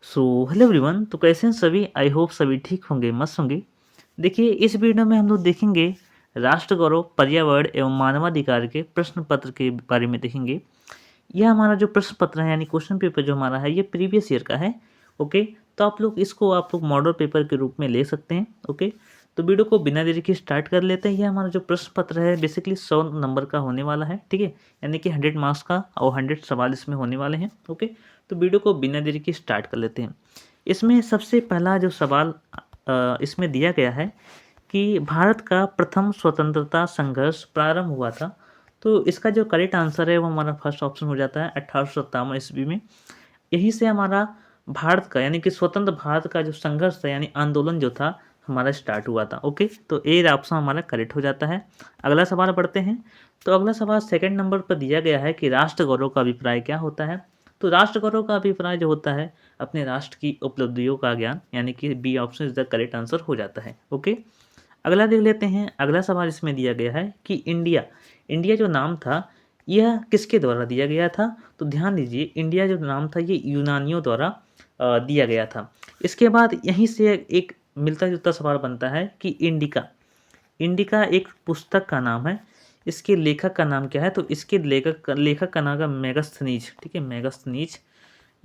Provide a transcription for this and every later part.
So hello everyone, तो कैसे हैं सभी। आई होप सभी ठीक होंगे, मस्त होंगे। देखिए, इस वीडियो में हम लोग देखेंगे राष्ट्र गौरव, पर्यावरण एवं मानवाधिकार के प्रश्न पत्र के बारे में देखेंगे। यह हमारा जो प्रश्न पत्र है यानी क्वेश्चन पेपर जो हमारा है, ये प्रीवियस ईयर का है। ओके, तो आप लोग मॉडल पेपर के रूप में ले सकते हैं। ओके, तो वीडियो को बिना देरी के स्टार्ट कर लेते हैं। ये हमारा जो प्रश्न पत्र है बेसिकली 100 नंबर का होने वाला है, ठीक है, यानी कि 100 मार्क्स का और 100 सवाल इसमें होने वाले हैं। ओके, तो वीडियो को बिना देरी के स्टार्ट कर लेते हैं। इसमें सबसे पहला जो सवाल इसमें दिया गया है कि भारत का प्रथम स्वतंत्रता संघर्ष प्रारंभ हुआ था। तो इसका जो करेक्ट आंसर है वो हमारा फर्स्ट ऑप्शन हो जाता है 1857 ईस्वी में। यहीं से हमारा भारत का यानी कि स्वतंत्र भारत का जो संघर्ष था यानी आंदोलन जो था हमारा स्टार्ट हुआ था। ओके, तो ए ऑप्शन हमारा करेक्ट हो जाता है। अगला सवाल पढ़ते हैं। तो अगला सवाल सेकंड नंबर पर दिया गया है कि राष्ट्र गौरव का अभिप्राय क्या होता है। तो राष्ट्र गौरव का अभिप्राय जो होता है अपने राष्ट्र की उपलब्धियों का ज्ञान, यानी कि B option is the correct answer हो जाता है। ओके, अगला देख लेते हैं। अगला सवाल इसमें दिया गया है कि इंडिया इंडिया जो नाम था यह किसके द्वारा दिया गया था। तो ध्यान दीजिए, इंडिया जो नाम था ये यूनानियों द्वारा दिया गया था। इसके बाद यहीं से एक मिलता जुलता सवाल बनता है कि इंडिका इंडिका एक पुस्तक का नाम है। इसके लेखक का नाम क्या है। तो इसके लेखक का नाम है मेगास्थनीज, ठीक है, मेगास्थनीज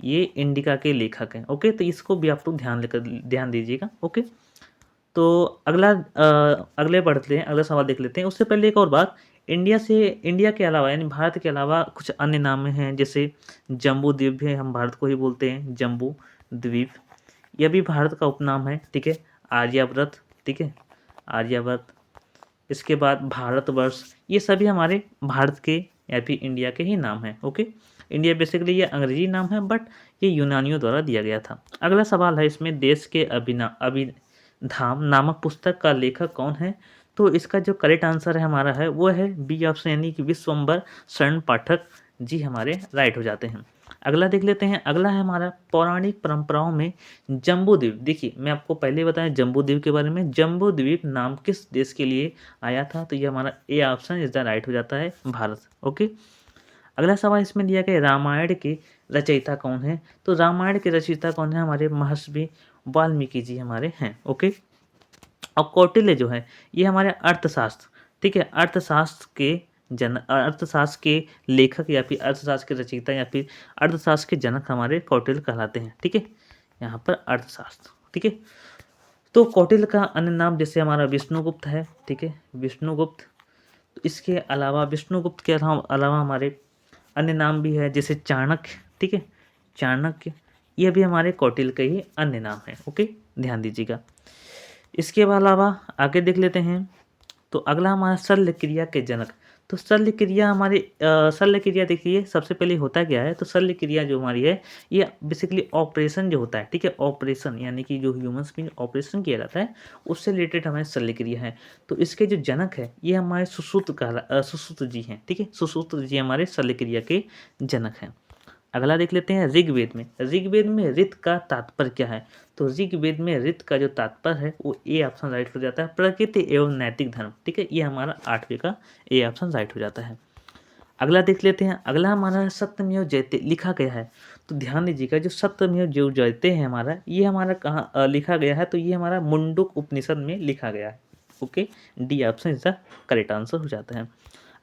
ये इंडिका के लेखक हैं। ओके, तो इसको भी आप लोग ध्यान दीजिएगा। ओके, तो अगले बढ़ते हैं, अगला सवाल देख लेते हैं। उससे पहले एक और बात, इंडिया के अलावा यानी भारत के अलावा कुछ अन्य नाम हैं, जैसे जम्बू द्वीप है, हम भारत को ही बोलते हैं जम्बू द्वीप, यह भी भारत का उपनाम है। ठीक है, आर्यावर्त, ठीक है, आर्यावर्त। इसके बाद भारतवर्ष, ये सभी हमारे भारत के या फिर इंडिया के ही नाम हैं। ओके, इंडिया बेसिकली ये अंग्रेजी नाम है, बट ये यूनानियों द्वारा दिया गया था। अगला सवाल है इसमें, देश के अभिधाम नामक पुस्तक का लेखक कौन है। तो इसका जो करेक्ट आंसर है हमारा है वो है बी ऑप्शन, यानी कि विश्वम्बर शरण पाठक जी हमारे राइट हो जाते हैं। अगला देख लेते हैं। अगला है हमारा पौराणिक परंपराओं में जम्बू द्वीप। देखिए, मैं आपको पहले बताया जम्बू द्वीप के बारे में। जम्बू द्वीप नाम किस देश के लिए आया था। तो ये हमारा A option is the right हो जाता है, भारत। ओके, अगला सवाल इसमें दिया गया रामायण के रचयिता कौन है। तो रामायण के रचयिता कौन है, हमारे महर्षि वाल्मीकि जी हमारे हैं। ओके, और कौटिल्य जो है ये हमारे अर्थशास्त्र, ठीक है, अर्थशास्त्र के लेखक या फिर अर्थशास्त्र के रचयिता या फिर अर्थशास्त्र के जनक हमारे कौटिल्य कहलाते हैं। ठीक है, यहाँ पर अर्थशास्त्र। ठीक है, तो कौटिल्य का अन्य नाम जैसे हमारा विष्णुगुप्त है। ठीक है, विष्णुगुप्त। तो इसके अलावा विष्णुगुप्त के अलावा हमारे अन्य नाम भी है, जैसे चाणक्य। ठीक है, चाणक्य ये भी हमारे कौटिल्य के ही अन्य नाम है। ओके, ध्यान दीजिएगा। इसके अलावा आगे देख लेते हैं। तो अगला हमारा शल्य क्रिया के जनक। तो शल्य क्रिया शल्य क्रिया देखिए, सबसे पहले होता क्या है। तो शल्य क्रिया जो हमारी है ये बेसिकली ऑपरेशन जो होता है, ठीक है, ऑपरेशन यानी कि जो ह्यूमंस में ऑपरेशन किया जाता है उससे रिलेटेड हमारे शल्य क्रिया है। तो इसके जो जनक है ये हमारे सुश्रुत जी हैं। ठीक है, सुश्रुत जी हमारे शल्य क्रिया के जनक हैं। अगला देख लेते हैं ऋग्वेद में ऋत का तात्पर्य क्या है। तो ऋग्वेद में ऋत का जो तात्पर्य है वो ए ऑप्शन राइट हो जाता है, प्रकृति एवं नैतिक धर्म। ठीक है, ये हमारा 8वें का ए ऑप्शन राइट हो जाता है। अगला देख लेते हैं। अगला हमारा सत्यमेव जयते लिखा गया है। तो ध्यान दीजिएगा, जो सत्यमेव जो जयते है हमारा, ये हमारा कहाँ लिखा गया है। तो ये हमारा मुंडुक उपनिषद में लिखा गया है। Okay, D option is the correct answer हो जाता है।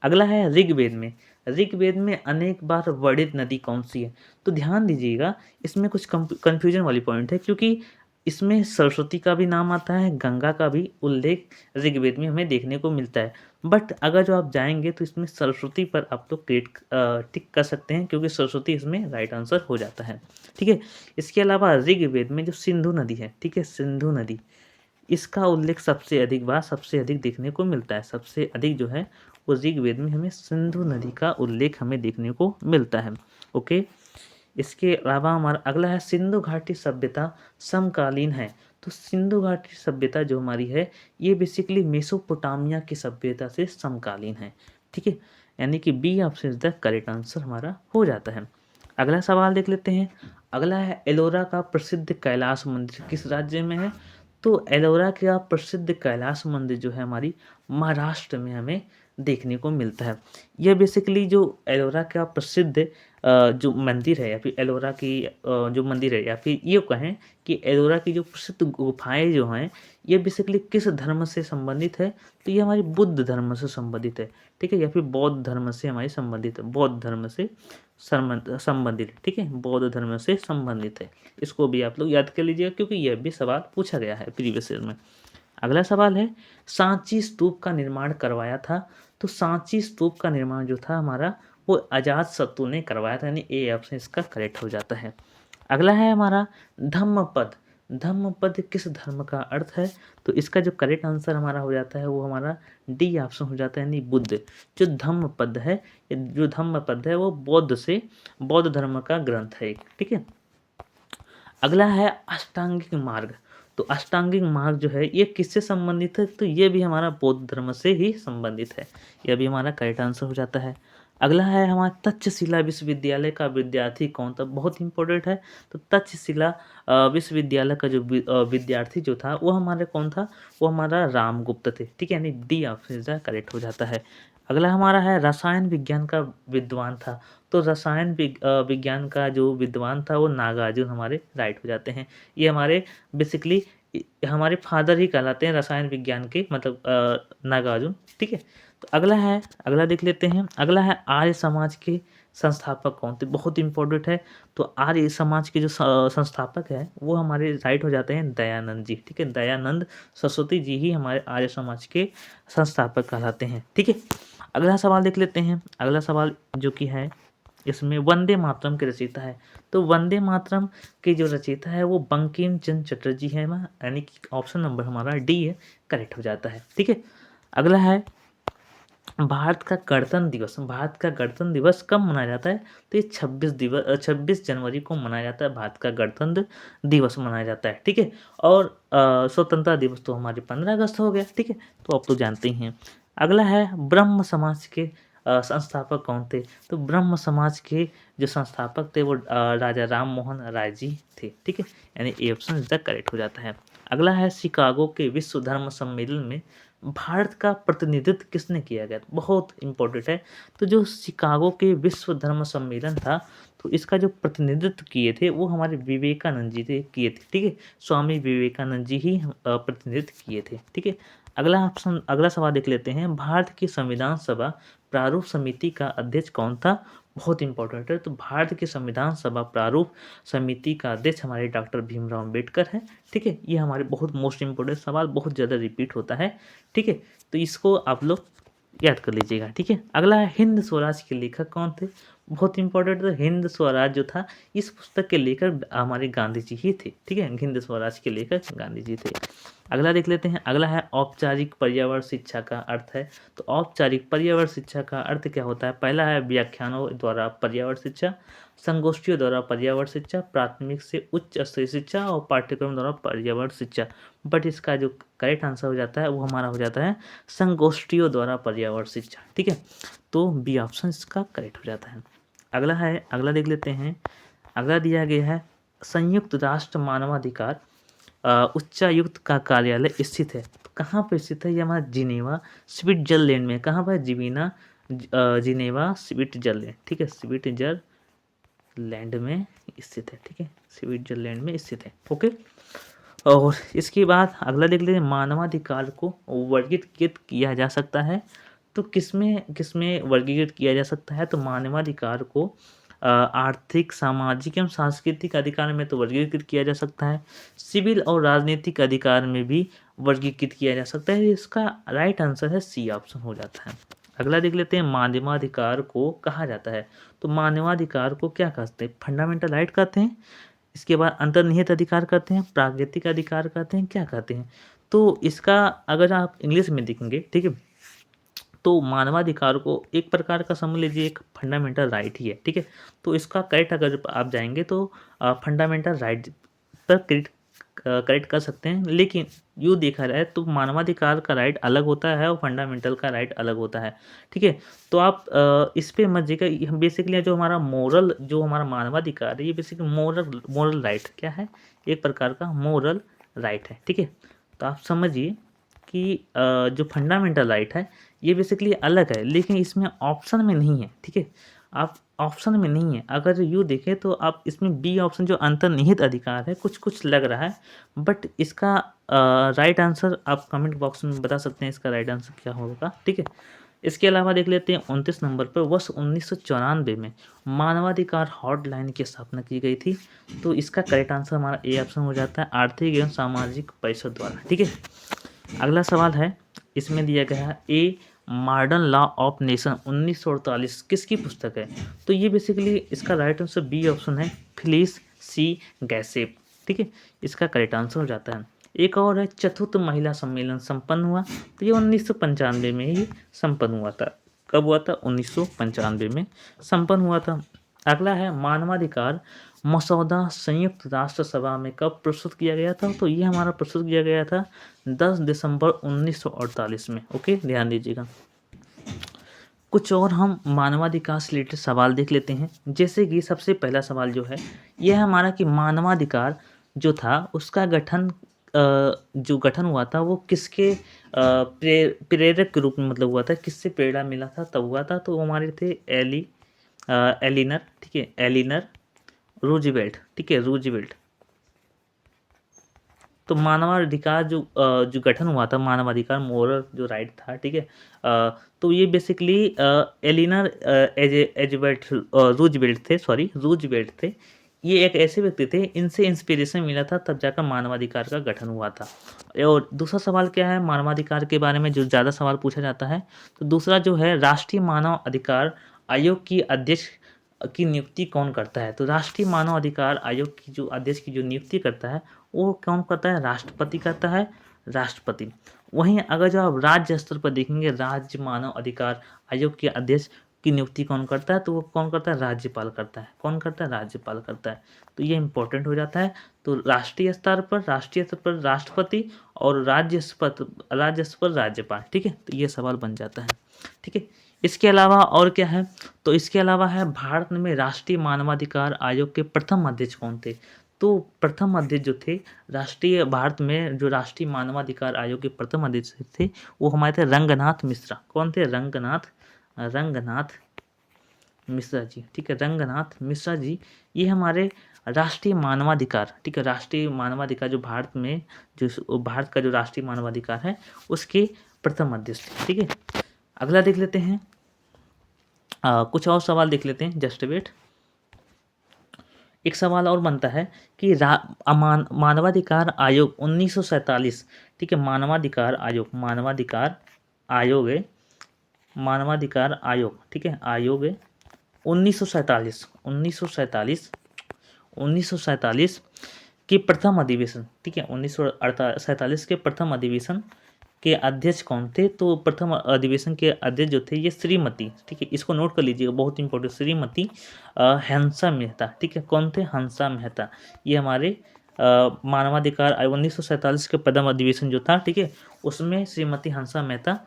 अगला है ऋग्वेद में अनेक बार वर्णित नदी कौन सी है। तो ध्यान दीजिएगा, इसमें कुछ कंफ्यूजन वाली पॉइंट है, क्योंकि इसमें सरस्वती का भी नाम आता है, गंगा का भी उल्लेख ऋग्वेद में हमें देखने को मिलता है। बट अगर जो आप जाएंगे तो इसमें सरस्वती पर आप लोग टिक कर सकते हैं, क्योंकि सरस्वती इसमें राइट आंसर हो जाता है। ठीक है, इसके अलावा ऋग्वेद में जो सिंधु नदी है, ठीक है, सिंधु नदी, इसका उल्लेख सबसे अधिक देखने को मिलता है। सबसे अधिक जो है वो ऋग्वेद में हमें सिंधु नदी का उल्लेख हमें देखने को मिलता है। ओके, इसके अलावा हमारा अगला है सिंधु घाटी सभ्यता समकालीन है। तो सिंधु घाटी सभ्यता जो हमारी है ये बेसिकली मेसोपोटामिया की सभ्यता से समकालीन है। ठीक है, यानी कि B option is the correct answer हमारा हो जाता है। अगला सवाल देख लेते हैं। अगला है एलोरा का प्रसिद्ध कैलाश मंदिर किस राज्य में है। तो एलोरा का प्रसिद्ध कैलाश मंदिर जो है हमारी महाराष्ट्र में हमें देखने को मिलता है। यह बेसिकली जो एलोरा का प्रसिद्ध जो मंदिर है या फिर एलोरा की जो मंदिर है या फिर ये कहें कि एलोरा की जो प्रसिद्ध गुफाएँ जो हैं, ये बेसिकली किस धर्म से संबंधित है? तो ये हमारी बुद्ध धर्म से संबंधित है, ठीक है? या फिर बौद्ध धर्म से हमारी संबंधित है, बौद्ध धर्म से संबंधित है, ठीक है? बौद्ध धर्म से संबंधित है। इसको भी आप लोग याद कर लीजिएगा क्योंकि यह भी सवाल पूछा गया है प्रीवियस ईयर में। अगला सवाल है, सांची स्तूप का निर्माण करवाया था। तो सांची स्तूप का निर्माण जो था हमारा, वो अजातशत्रु ने करवाया था, यानी ए ऑप्शन इसका करेक्ट हो जाता है। अगला है हमारा धम्मपद। धम्मपद किस धर्म का अर्थ है? तो इसका जो करेक्ट आंसर हमारा हो जाता है वो हमारा डी ऑप्शन हो जाता है, यानी बुद्ध। जो धम्मपद है, जो धम्मपद है वो बौद्ध धर्म का ग्रंथ है एक, ठीक है। अगला है अष्टांगिक मार्ग। तो अष्टांगिक मार्ग जो है ये किससे संबंधित है? तो ये भी हमारा बौद्ध धर्म से ही संबंधित है। यह भी हमारा करेक्ट आंसर हो जाता है। अगला है हमारा तक्षशिला विश्वविद्यालय का विद्यार्थी कौन था? बहुत इंपॉर्टेंट है। तो तक्षशिला विश्वविद्यालय का जो विद्यार्थी जो था वो हमारे कौन था? वो हमारा रामगुप्त थे, ठीक है, यानी डी ऑप्शन करेक्ट हो जाता है। अगला हमारा है रसायन विज्ञान का विद्वान था। तो रसायन विज्ञान का जो विद्वान था वो नागार्जुन हमारे राइट हो जाते हैं। ये हमारे बेसिकली हमारे फादर ही कहलाते हैं रसायन विज्ञान के, मतलब नागार्जुन, ठीक है। तो अगला देख लेते हैं। अगला है आर्य समाज के संस्थापक कौन थे? बहुत इंपॉर्टेंट है। तो आर्य समाज के जो संस्थापक है वो हमारे राइट हो जाते हैं दयानंद जी, ठीक है। दयानंद सरस्वती जी ही हमारे आर्य समाज के संस्थापक कहलाते हैं, ठीक है। अगला सवाल देख लेते हैं। अगला सवाल जो कि है इसमें वंदे मातरम के रचयिता है। तो वंदे मातरम के जो रचयिता है वो बंकिम चंद्र चटर्जी है, यानी कि ऑप्शन नंबर हमारा डी है, करेक्ट हो जाता है, ठीक है। अगला है भारत का गणतंत्र दिवस। भारत का गणतंत्र दिवस कब मनाया जाता है? तो ये 26 जनवरी को मनाया जाता है। भारत का गणतंत्र दिवस मनाया जाता है, ठीक है। और स्वतंत्रता दिवस तो हमारे 15 अगस्त हो गया, ठीक है। तो आप तो जानते ही हैं। अगला है ब्रह्म समाज के संस्थापक कौन थे? तो ब्रह्म समाज के जो संस्थापक थे वो राजा राम मोहन राय जी थे, ठीक है, यानी A option is the correct हो जाता है। अगला है शिकागो के विश्व धर्म सम्मेलन में भारत का प्रतिनिधित्व किसने किया गया? बहुत इंपॉर्टेंट है। तो जो शिकागो के विश्व धर्म सम्मेलन था, तो इसका जो प्रतिनिधित्व किए थे वो हमारे विवेकानंद जी थे, किए थे, ठीक है। स्वामी विवेकानंद जी ही प्रतिनिधित्व किए थे, ठीक है। अगला सवाल देख लेते हैं। भारत की संविधान सभा प्रारूप समिति का अध्यक्ष कौन था? बहुत इंपॉर्टेंट है। तो भारत की संविधान सभा प्रारूप समिति का अध्यक्ष हमारे डॉक्टर भीमराव अम्बेडकर है, ठीक है। ये हमारे बहुत मोस्ट इंपॉर्टेंट सवाल, बहुत ज़्यादा रिपीट होता है, ठीक है। तो इसको आप लोग याद कर लीजिएगा, ठीक है। अगला है हिंद स्वराज के लेखक कौन थे? बहुत इंपॉर्टेंट। तो हिंद स्वराज जो था इस पुस्तक के लेखक हमारे गांधी जी ही थे, ठीक है। हिंद स्वराज के लेखक गांधी जी थे। अगला देख लेते हैं। अगला है औपचारिक पर्यावरण शिक्षा का अर्थ है। तो औपचारिक पर्यावरण शिक्षा का अर्थ क्या होता है? पहला है व्याख्यानों द्वारा पर्यावरण शिक्षा, संगोष्ठियों द्वारा पर्यावरण शिक्षा, प्राथमिक से उच्च स्तरीय शिक्षा और पाठ्यक्रम द्वारा पर्यावरण शिक्षा। बट इसका जो करेक्ट आंसर हो जाता है वो हमारा हो जाता है संगोष्ठियों द्वारा पर्यावरण शिक्षा, ठीक है। तो बी ऑप्शन इसका करेक्ट हो जाता है। अगला देख लेते हैं। अगला दिया गया है संयुक्त राष्ट्र मानवाधिकार उच्चायुक्त का कार्यालय स्थित है। तो कहाँ पर स्थित है? ये हमारा जिनेवा स्विट्जरलैंड में। कहाँ पर? जिनेवा स्विट्जरलैंड, ठीक है, स्विट्जरलैंड में स्थित है, ठीक है, स्विट्जरलैंड में स्थित है, ओके। और इसके बाद अगला देख लेते हैं। मानवाधिकार को वर्गीकृत किया जा सकता है। तो किसमें किसमें वर्गीकृत किया जा सकता है? तो मानवाधिकार को आर्थिक, सामाजिक एवं सांस्कृतिक अधिकार में तो वर्गीकृत किया जा सकता है। सिविल और राजनीतिक अधिकार में भी वर्गीकृत किया जा सकता है। इसका राइट आंसर है सी ऑप्शन हो जाता है। अगला देख लेते हैं। मानवाधिकार को कहा जाता है। तो मानवाधिकार को क्या कहते हैं? फंडामेंटल राइट कहते हैं। इसके बाद अंतर्निहित अधिकार कहते हैं, प्राकृतिक अधिकार कहते हैं, क्या कहते हैं? तो इसका अगर आप इंग्लिश में देखेंगे, ठीक है, तो मानवाधिकार को एक प्रकार का समझ लीजिए एक फंडामेंटल राइट ही है, ठीक है। तो इसका करेक्ट अगर आप जाएंगे तो फंडामेंटल राइट पर करेक्ट कर सकते हैं। लेकिन यूँ देखा जाए तो मानवाधिकार का राइट अलग होता है और फंडामेंटल का राइट अलग होता है, ठीक है। तो आप इस पे मत जाइएगा। बेसिकली जो हमारा मानवाधिकार है ये बेसिकली मोरल राइट क्या है? एक प्रकार का मोरल राइट है, ठीक है। तो आप समझिए कि जो फंडामेंटल राइट है ये बेसिकली अलग है, लेकिन इसमें ऑप्शन में नहीं है, ठीक है। आप ऑप्शन में नहीं है। अगर यू देखें तो आप इसमें बी ऑप्शन जो अंतर्निहित अधिकार है कुछ लग रहा है, बट इसका राइट आंसर आप कमेंट बॉक्स में बता सकते हैं इसका राइट आंसर क्या होगा, ठीक है। इसके अलावा देख लेते हैं 29 नंबर पर वर्ष 1994 में मानवाधिकार हॉटलाइन की स्थापना की गई थी। तो इसका करेक्ट आंसर हमारा ए ऑप्शन हो जाता है, आर्थिक एवं सामाजिक परिषद द्वारा, ठीक है। अगला सवाल है, इसमें दिया गया है a modern law of nation 1948 किसकी पुस्तक है। तो ये बेसिकली इसका राइट आंसर बी ऑप्शन है, फिलिस सी गैसेप, ठीक है। इसका करेक्ट आंसर हो जाता है। एक और है चतुर्थ महिला सम्मेलन संपन्न हुआ, तो ये 1995 में ही संपन्न हुआ था। कब हुआ था? 1995 में संपन्न हुआ था। अगला है मानवाधिकार मसौदा संयुक्त राष्ट्र सभा में कब प्रस्तुत किया गया था। तो ये हमारा प्रस्तुत किया गया था 10 दिसंबर 1948 में। ओके, ध्यान दीजिएगा। कुछ और हम मानवाधिकार से रिलेटेड सवाल देख लेते हैं। जैसे कि सबसे पहला सवाल जो है यह है हमारा कि मानवाधिकार जो था उसका जो गठन हुआ था वो किसके प्रेरक के रूप में मतलब हुआ था, किससे प्रेरणा मिला था तब हुआ था। तो वो हमारे थे एलिनर, ठीक है, एलिनर रूजवेल्ट, ठीक है, रूजवेल्ट। तो मानवाधिकार जो गठन हुआ था, मानवाधिकार मोरल जो राइट था, ठीक है, तो ये बेसिकली एलिनर एजवेल्ट रूजवेल्ट थे, रूजवेल्ट थे। ये एक ऐसे व्यक्ति थे, इनसे इंस्पिरेशन मिला था तब जाकर मानवाधिकार का गठन हुआ था। और दूसरा सवाल क्या है मानवाधिकार के बारे में जो ज़्यादा सवाल पूछा जाता है, तो दूसरा जो है राष्ट्रीय मानव अधिकार आयोग की अध्यक्ष की नियुक्ति कौन करता है। तो राष्ट्रीय मानव अधिकार आयोग की जो अध्यक्ष की जो नियुक्ति करता है वो कौन करता है, राष्ट्रपति करता है, राष्ट्रपति। वहीं अगर जो आप राज्य स्तर पर देखेंगे राज्य मानव अधिकार आयोग के अध्यक्ष की नियुक्ति कौन करता है, तो वो कौन करता है, राज्यपाल करता है। कौन करता है, राज्यपाल करता है। तो ये इंपॉर्टेंट हो जाता है। तो राष्ट्रीय स्तर पर राष्ट्रपति और राज्य स्तर पर राज्यपाल, ठीक है। तो ये सवाल बन जाता है, ठीक है। इसके अलावा और क्या है, तो इसके अलावा है भारत में राष्ट्रीय मानवाधिकार आयोग के प्रथम अध्यक्ष कौन थे। तो प्रथम अध्यक्ष जो थे भारत में जो राष्ट्रीय मानवाधिकार आयोग के प्रथम अध्यक्ष थे वो हमारे थे रंगनाथ मिश्रा। कौन थे, रंगनाथ मिश्रा जी, ठीक है, रंगनाथ मिश्रा जी। ये हमारे राष्ट्रीय मानवाधिकार, ठीक है, राष्ट्रीय मानवाधिकार जो भारत का जो राष्ट्रीय मानवाधिकार है उसके प्रथम अध्यक्ष थे, ठीक है। अगला देख लेते हैं, कुछ और सवाल देख लेते हैं, जस्ट वेट। एक सवाल और बनता है कि मानवाधिकार आयोग 1947, ठीक है, मानवाधिकार आयोग, ठीक है, आयोग 1947 के प्रथम अधिवेशन, ठीक है, 1947 के प्रथम अधिवेशन के अध्यक्ष कौन थे। तो प्रथम अधिवेशन के अध्यक्ष जो थे ये श्रीमती, ठीक है, इसको नोट कर लीजिएगा, बहुत इंपॉर्टेंट, श्रीमती हंसा मेहता, ठीक है। कौन थे, हंसा मेहता। ये हमारे मानवाधिकार आयोग 1947 के प्रथम अधिवेशन जो था, ठीक है, उसमें श्रीमती हंसा मेहता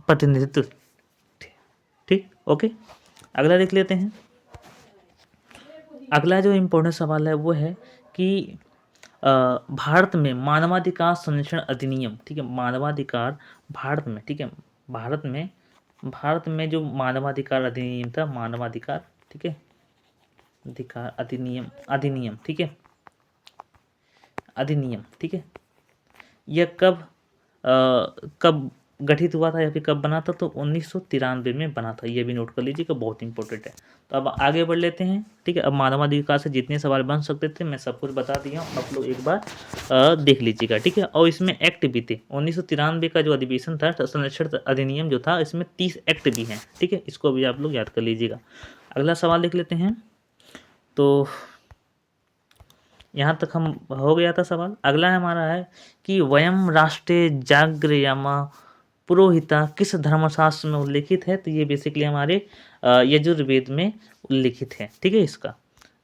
प्रतिनिधित्व थे, ठीक, ओके। अगला देख लेते हैं। अगला जो इम्पोर्टेंट सवाल है वो है कि भारत में मानवाधिकार संरक्षण अधिनियम, ठीक है, मानवाधिकार भारत में, ठीक है, भारत में जो मानवाधिकार अधिनियम था, मानवाधिकार, ठीक है, अधिकार अधिनियम, ठीक है, अधिनियम, ठीक है, यह कब गठित हुआ था या फिर कब बना था। तो 1993 में बना था। ये भी नोट कर लीजिएगा, बहुत इंपॉर्टेंट है। तो अब आगे बढ़ लेते हैं, ठीक है। अब मानवाधिकार से जितने सवाल बन सकते थे मैं सब कुछ बता दिया हूँ, आप लोग एक बार देख लीजिएगा, ठीक है। और इसमें एक्ट भी थे। 1993 का जो अधिवेशन था संरक्षण अधिनियम जो था, इसमें 30 एक्ट भी हैं, ठीक है, इसको भी आप लोग याद कर लीजिएगा। अगला सवाल देख लेते हैं। तो यहाँ तक हम हो गया था सवाल। अगला हमारा है कि वयम राष्ट्रे जागृयामा पुरोहिता किस धर्मशास्त्र में उल्लेखित है। तो ये बेसिकली हमारे यजुर्वेद में उल्लेखित है, ठीक है। इसका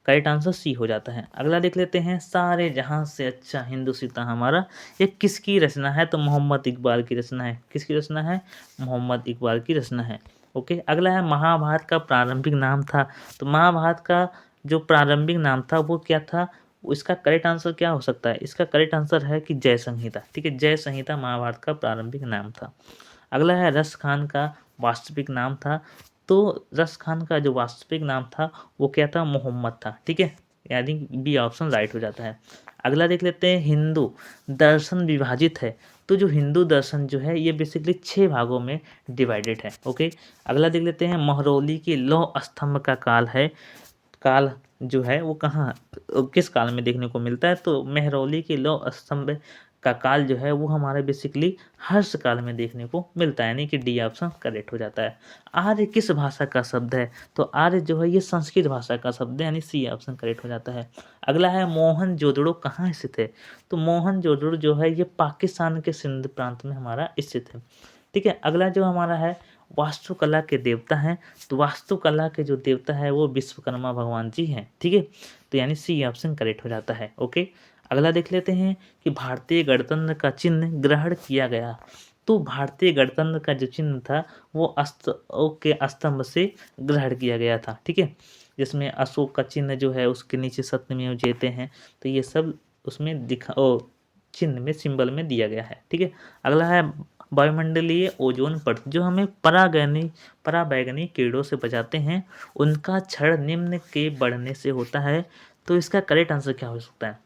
करेक्ट आंसर सी हो जाता है। अगला देख लेते हैं, सारे जहां से अच्छा हिंदुस्तान हमारा, ये किसकी रचना है। तो मोहम्मद इकबाल की रचना है। किसकी रचना है, मोहम्मद इकबाल की रचना है, ओके। अगला है महाभारत का प्रारंभिक नाम था। तो महाभारत का जो प्रारंभिक नाम था वो क्या था, इसका करेक्ट आंसर क्या हो सकता है। इसका करेक्ट आंसर है कि जय संहिता, ठीक है, जय संहिता महाभारत का प्रारंभिक नाम था। अगला है रस खान का वास्तविक नाम था। तो रस खान का जो वास्तविक नाम था वो क्या था, मोहम्मद था। ठीक है, यानी बी ऑप्शन राइट हो जाता है। अगला देख लेते हैं, हिंदू दर्शन विभाजित है। तो जो हिंदू दर्शन जो है ये बेसिकली 6 भागों में डिवाइडेड है। ओके, अगला देख लेते हैं, महरौली के लौह स्तंभ का काल है, काल जो है वो कहाँ, किस काल में देखने को मिलता है, तो महरौली के लौह स्तंभ का काल जो है वो हमारे बेसिकली हर्ष काल में देखने को मिलता है, यानी कि डी ऑप्शन करेक्ट हो जाता है। आर्य किस भाषा का शब्द है, तो आर्य जो है ये संस्कृत भाषा का शब्द है, यानी सी ऑप्शन करेक्ट हो जाता है। अगला है, मोहनजोदड़ो कहाँ स्थित है, तो मोहनजोदड़ो जो है ये पाकिस्तान के सिंध प्रांत में हमारा स्थित है। ठीक है, अगला जो हमारा है, वास्तुकला के देवता हैं, तो वास्तुकला के जो देवता है वो विश्वकर्मा भगवान जी हैं। ठीक है, तो यानी सी ऑप्शन करेक्ट हो जाता है। ओके, अगला देख लेते हैं कि भारतीय गणतंत्र का चिन्ह ग्रहण किया गया। तो भारतीय गणतंत्र का जो चिन्ह था वो अशोक के स्तंभ से ग्रहण किया गया था। ठीक है, जिसमें अशोक का चिन्ह जो है उसके नीचे सत्यमेव जयते हैं, तो ये सब उसमें चिन्ह में, सिंबल में दिया गया है। ठीक है, अगला है, वायुमंडलीय ओजोन परत जो हमें पराबैंगनी किरणों से बचाते हैं, उनका क्षरण निम्न के बढ़ने से होता है। तो इसका करेक्ट आंसर क्या हो सकता है,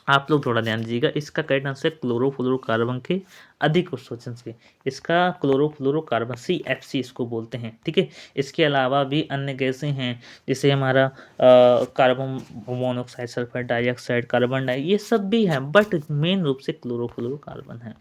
आप लोग थोड़ा ध्यान दीजिएगा। इसका करेक्ट आंसर क्लोरोफ्लोरोकार्बन के अधिक उत्सर्जन से, इसका क्लोरोफ्लोरोकार्बन CFC इसको बोलते हैं। ठीक है, इसके अलावा भी अन्य गैसें हैं, जैसे हमारा carbon monoxide, sulphur dioxide, carbon डाई, ये सब भी है, बट मेन रूप से क्लोरोफ्लोरोकार्बन है।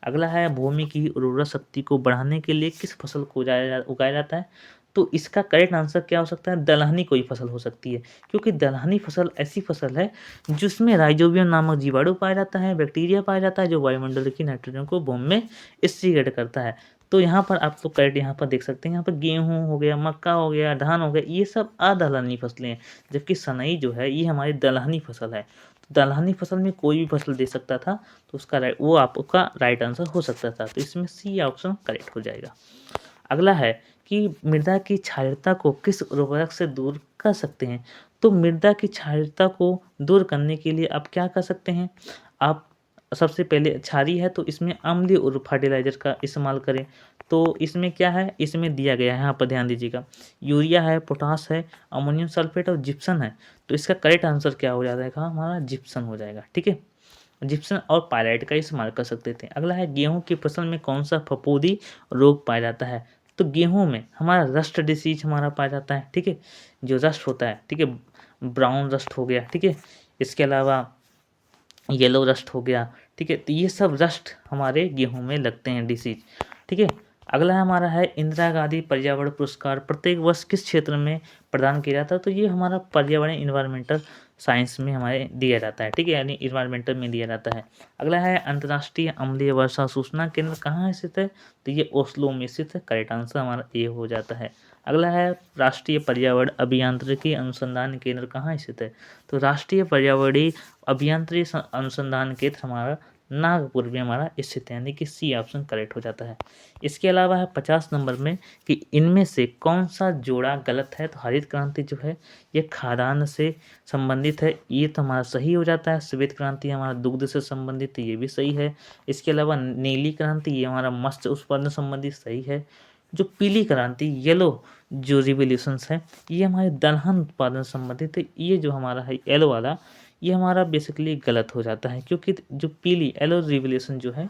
अगला है, भूमि की उर्वरा शक्ति को बढ़ाने के लिए किस फसल को उगाया जाता है, तो इसका करेक्ट आंसर क्या हो सकता है, दलहनी कोई फसल हो सकती है, क्योंकि दलहनी फसल ऐसी फसल है जिसमें राइजोबियम नामक जीवाणु पाया जाता है, बैक्टीरिया पाया जाता है, जो वायुमंडल की नाइट्रोजन को भूमि में स्थिरीकृत करता है। तो यहाँ पर आप लोग करेक्ट यहाँ पर देख सकते हैं, यहाँ पर गेहूँ हो गया, मक्का हो गया, धान हो गया, ये सब अदलहनी फसलें हैं, जबकि सनई जो है ये हमारी दलहनी फसल है। दलहनी फसल में कोई भी फसल दे सकता था, तो उसका वो आपका राइट आंसर हो सकता था, तो इसमें सी ऑप्शन करेक्ट हो जाएगा। अगला है कि मृदा की क्षारीयता को किस उर्वरक से दूर कर सकते हैं, तो मृदा की क्षारीयता को दूर करने के लिए आप क्या कर सकते हैं, आप सबसे पहले क्षारीय है तो इसमें अम्लीय फर्टिलाइजर का इस्तेमाल करें। तो इसमें क्या है, इसमें दिया गया है, यहाँ पर ध्यान दीजिएगा, यूरिया है, पोटास है, अमोनियम सल्फेट और जिप्सम है। तो इसका करेक्ट आंसर क्या हो जाएगा, हमारा जिप्सम हो जाएगा। ठीक है, जिप्सम और पायराइट का इस्तेमाल कर सकते थे। अगला है, गेहूं की फसल में कौन सा फफूंदी रोग पाया जाता है, तो गेहूं में हमारा रस्ट डिसीज हमारा पाया जाता है। ठीक है, जो रस्ट होता है, ठीक है, ब्राउन रस्ट हो गया, ठीक है, इसके अलावा येलो रस्ट हो गया। ठीक है, तो ये सब रस्ट हमारे गेहूं में लगते हैं, डिसीज। ठीक है, अगला हमारा है, इंदिरा गांधी पर्यावरण पुरस्कार प्रत्येक वर्ष किस क्षेत्र में प्रदान किया जाता है, तो ये हमारा पर्यावरण इन्वायरमेंटल साइंस में हमारे दिया जाता है। ठीक है, यानी इन्वायरमेंटल में दिया जाता है। अगला है, अंतर्राष्ट्रीय अम्लीय वर्षा सूचना केंद्र कहाँ स्थित है, तो ये ओस्लो में स्थित है। करेक्ट आंसर हमारा ए हो जाता है। अगला है, राष्ट्रीय पर्यावरण अभियांत्रिकी अनुसंधान केंद्र कहाँ स्थित है, तो राष्ट्रीय पर्यावरणीय अभियांत्रिकी अनुसंधान केंद्र हमारा नागपुर में हमारा स्थित है, यानी कि सी ऑप्शन करेक्ट हो जाता है। इसके अलावा है 50 नंबर में कि इनमें से कौन सा जोड़ा गलत है, तो हरित क्रांति जो है ये खाद्यान्न से संबंधित है, ये तो हमारा सही हो जाता है। श्वेत क्रांति हमारा दुग्ध से संबंधित है, ये भी सही है। इसके अलावा नीली क्रांति ये हमारा मत्स्य उत्पादन संबंधित सही है। जो पीली क्रांति येलो जो रिवोल्यूशंस है ये हमारे दलहन उत्पादन संबंधित है, ये जो हमारा है येलो वाला ये हमारा बेसिकली गलत हो जाता है, क्योंकि जो पीली येलो रिवोल्यूशन जो है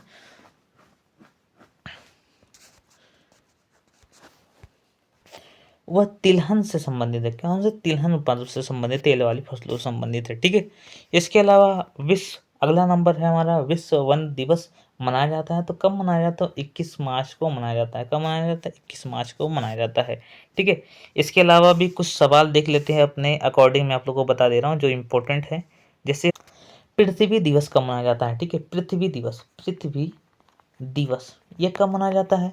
वह तिलहन से संबंधित है। कौन से, तिलहन उत्पादन से संबंधित, तेल वाली फसलों से संबंधित है। ठीक है, इसके अलावा अगला नंबर है हमारा, विश्व वन दिवस मनाया जाता है, तो कब मनाया जाता है, 21 मार्च को मनाया जाता है। कब मनाया जाता है, 21 मार्च को मनाया जाता है। ठीक है, इसके अलावा भी कुछ सवाल देख लेते हैं अपने अकॉर्डिंग, मैं आप लोगों को बता दे रहा हूँ जो इम्पोर्टेंट है। जैसे पृथ्वी दिवस कब मनाया जाता है, ठीक है, पृथ्वी दिवस ये कब मनाया जाता है,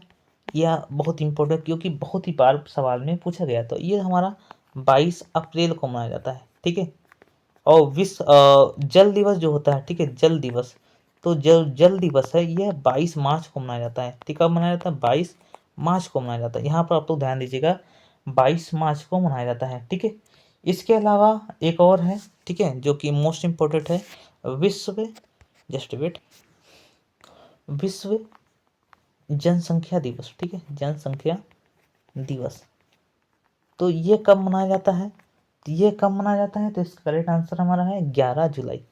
यह बहुत इंपॉर्टेंट, क्योंकि बहुत ही बार सवाल में पूछा गया, तो ये हमारा 22 अप्रैल को मनाया जाता है। ठीक है, और विश्व जल दिवस जो होता है, ठीक है, जल दिवस, तो जल दिवस है यह 22 मार्च को मनाया जाता है। ठीक है, कब मनाया जाता है, 22 मार्च को मनाया जाता है। यहाँ पर आप लोग ध्यान दीजिएगा, 22 मार्च को मनाया जाता है। ठीक है, इसके अलावा एक और है, ठीक है, जो कि मोस्ट इम्पोर्टेंट है, विश्व जस्ट वेट विश्व जनसंख्या दिवस। ठीक है, जनसंख्या दिवस तो ये कब मनाया जाता है? तो ये कब मनाया जाता है? तो इसका करेक्ट आंसर हमारा है 11 जुलाई।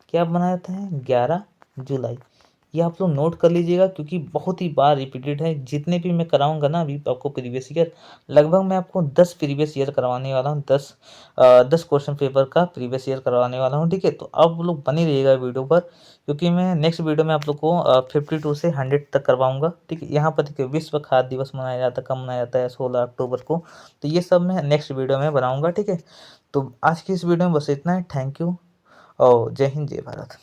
क्या मनाया जाता है? 11 जुलाई। ये आप लोग नोट कर लीजिएगा क्योंकि बहुत ही बार रिपीटेड है। जितने भी मैं कराऊंगा ना अभी आपको प्रीवियस ईयर, लगभग मैं आपको 10 प्रीवियस ईयर करवाने वाला हूँ। 10 क्वेश्चन पेपर का प्रीवियस ईयर करवाने वाला हूँ। ठीक है, तो आप लोग बने रहिएगा वीडियो पर, क्योंकि मैं नेक्स्ट वीडियो में आप लोग को 52 से 100 तक करवाऊंगा। ठीक है, यहाँ पर देखिए विश्व खाद्य दिवस मनाया जाता है, कब मनाया जाता है? 16 अक्टूबर को। तो ये सब मैं नेक्स्ट वीडियो में बनाऊंगा। ठीक है, तो आज की इस वीडियो में बस इतना है। थैंक यू और जय हिंद, जय भारत।